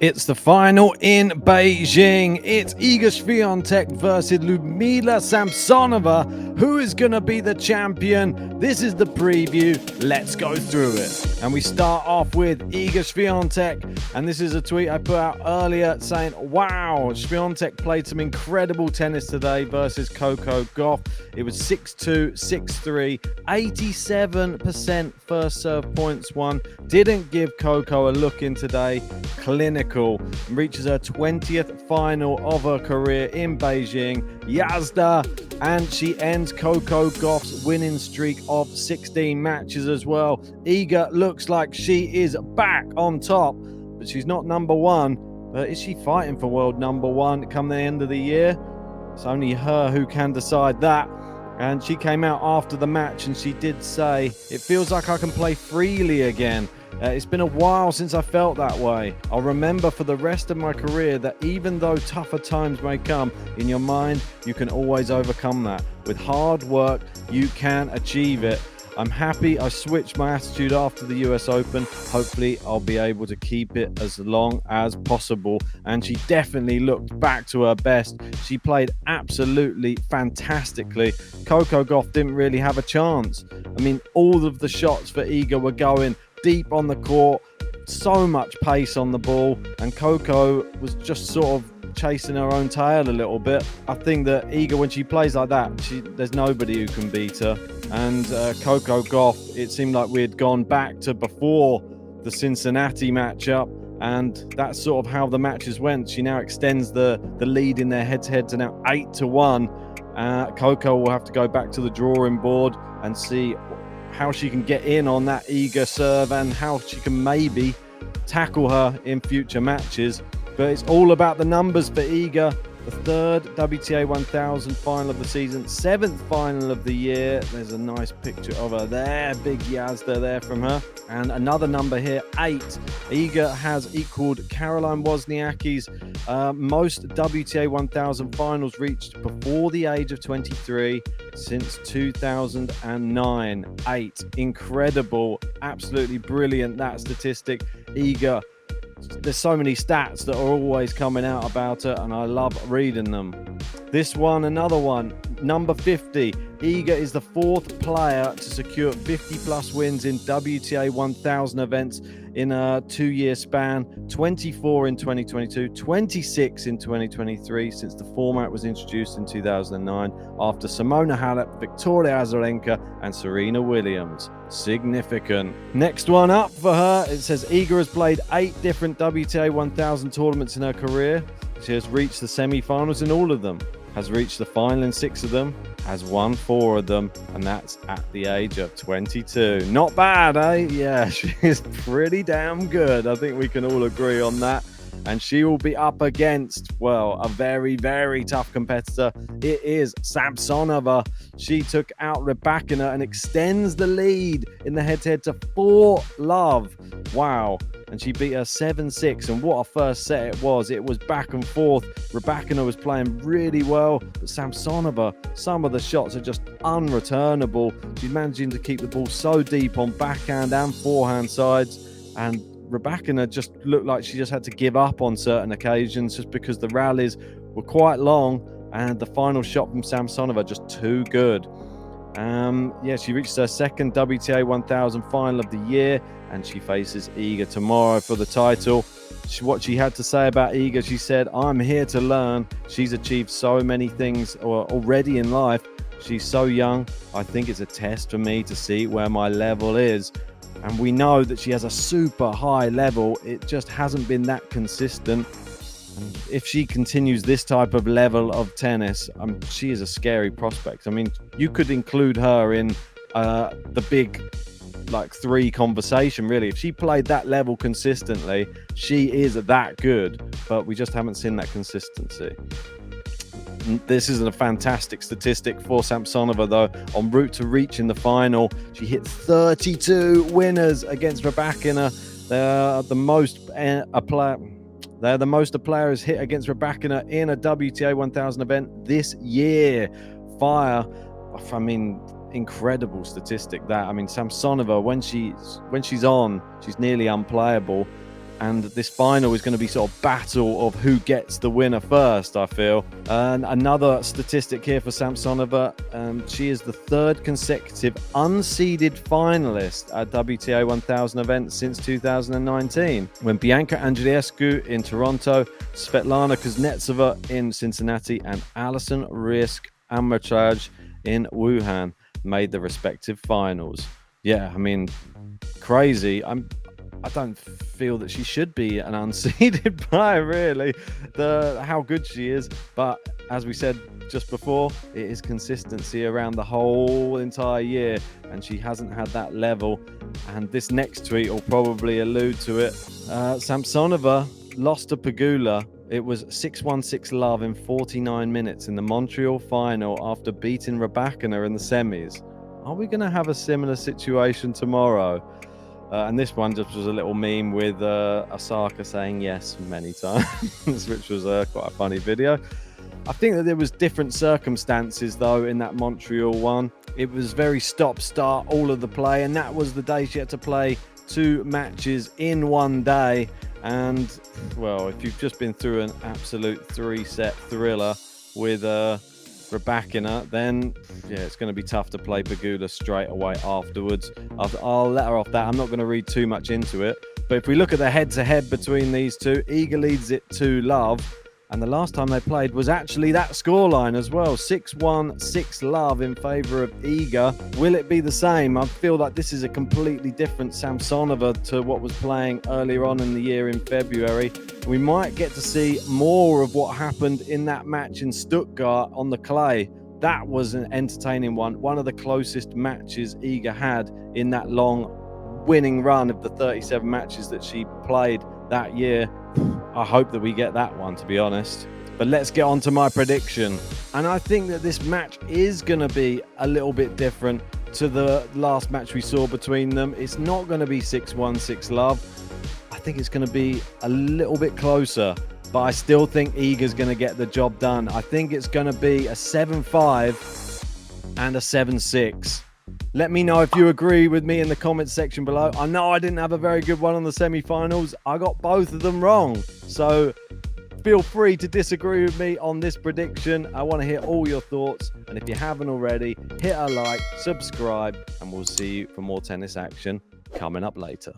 It's the final in Beijing. It's Iga Swiatek versus Liudmila Samsonova. Who is going to be the champion? This is the preview. Let's go through it. And we start off with Iga Swiatek. And this is a tweet I put out earlier saying, wow, Swiatek played some incredible tennis today versus Coco Gauff. It was 6-2, 6-3, 87% first serve points won. Didn't give Coco a look in today. Clinical. Reaches her 20th final of her career in Beijing. Yazda. And she ends Coco Gauff's winning streak of 16 matches as well. Iga looks like she is back on top, but she's not number one. But is she fighting for world number one come the end of the year? It's only her who can decide that. And she came out after the match and she did say, it feels like I can play freely again. It's been a while since I felt that way. I'll remember for the rest of my career that even though tougher times may come, in your mind, you can always overcome that. With hard work, you can achieve it. I'm happy I switched my attitude after the US Open. Hopefully, I'll be able to keep it as long as possible. And she definitely looked back to her best. She played absolutely fantastically. Coco Gauff didn't really have a chance. I mean, all of the shots for Iga were going deep on the court, so much pace on the ball, and Coco was just sort of chasing her own tail a little bit. I think that Iga, when she plays like that, there's nobody who can beat her. And Coco Gauff, it seemed like we had gone back to before the Cincinnati matchup, and that's sort of how the matches went. She now extends the lead in their head-to-head to now 8-1. Coco will have to go back to the drawing board and see how she can get in on that Iga serve and how she can maybe tackle her in future matches. But it's all about the numbers for Iga. The third WTA 1000 final of the season, seventh final of the year. There's a nice picture of her there, big Yazda there from her. And another number here, 8. Iga has equaled Caroline Wozniacki's most WTA 1000 finals reached before the age of 23 since 2009. 8. Incredible, absolutely brilliant, that statistic. Iga, there's so many stats that are always coming out about her, and I love reading them. This one, another one, number 50. Iga is the 4th player to secure 50-plus wins in WTA 1000 events in a 2-year span. 24 in 2022, 26 in 2023, since the format was introduced in 2009, after Simona Halep, Victoria Azarenka, and Serena Williams. Significant. Next one up for her, it says Iga has played 8 different WTA 1000 tournaments in her career. She has reached the semi-finals in all of them, has reached the final in 6 of them, has won 4 of them, and that's at the age of 22. Not bad, eh? Yeah, she's pretty damn good. I think we can all agree on that. And she will be up against, well, a very, very tough competitor. It is Samsonova. She took out Rybakina and extends the lead in the head-to-head to 4-love. Wow. And she beat her 7-6. And what a first set it was. It was back and forth. Rybakina was playing really well. But Samsonova, some of the shots are just unreturnable. She's managing to keep the ball so deep on backhand and forehand sides. And Rybakina just looked like she just had to give up on certain occasions just because the rallies were quite long and the final shot from Samsonova just too good. She reached her second WTA 1000 final of the year, and she faces Iga tomorrow for the title. What she had to say about Iga, she said, I'm here to learn. She's achieved so many things already in life. She's so young. I think it's a test for me to see where my level is. And we know that she has a super high level. It just hasn't been that consistent. And if she continues this type of level of tennis, she is a scary prospect. I mean, you could include her in the big 3 conversation, really. If she played that level consistently, she is that good. But we just haven't seen that consistency. This isn't a fantastic statistic for Samsonova, though. En route to reaching the final, she hit 32 winners against Rybakina. They're the most a player has hit against Rybakina in a WTA 1000 event this year. Incredible statistic that. Samsonova, when she's on, she's nearly unplayable. And this final is going to be sort of battle of who gets the winner first, I feel. And another statistic here for Samsonova. She is the third consecutive unseeded finalist at WTA 1000 events since 2019. When Bianca Andreescu in Toronto, Svetlana Kuznetsova in Cincinnati, and Alison Risk-Amritraj in Wuhan made the respective finals. Yeah, I mean, crazy. I don't feel that she should be an unseeded player, really, how good she is. But as we said just before, it is consistency around the whole entire year, and she hasn't had that level. And this next tweet will probably allude to it. Samsonova lost to Pegula. It was 6-1-6 love in 49 minutes in the Montreal final after beating Rybakina in the semis. Are we going to have a similar situation tomorrow? And this one just was a little meme with Osaka saying yes many times, which was quite a funny video. I think that there was different circumstances, though, in that Montreal one. It was very stop-start, all of the play, and that was the day she had to play 2 matches in one day. And, well, if you've just been through an absolute 3-set thriller with Rybakina, then yeah, it's going to be tough to play Pegula straight away afterwards. I'll let her off that. I'm not going to read too much into it. But if we look at the head-to-head between these two, Iga leads it 2-love. And the last time they played was actually that scoreline as well. 6-1, 6-love in favour of Iga. Will it be the same? I feel like this is a completely different Samsonova to what was playing earlier on in the year in February. We might get to see more of what happened in that match in Stuttgart on the clay. That was an entertaining one of the closest matches Iga had in that long winning run of the 37 matches that she played that year. I hope that we get that one, to be honest. But let's get on to my prediction. And I think that this match is going to be a little bit different to the last match we saw between them. It's not going to be 6-1, 6-love. I think it's going to be a little bit closer. But I still think Iga's going to get the job done. I think it's going to be a 7-5 and a 7-6. Let me know if you agree with me in the comments section below. I know I didn't have a very good one on the semi-finals. I got both of them wrong. So feel free to disagree with me on this prediction. I want to hear all your thoughts. And if you haven't already, hit a like, subscribe, and we'll see you for more tennis action coming up later.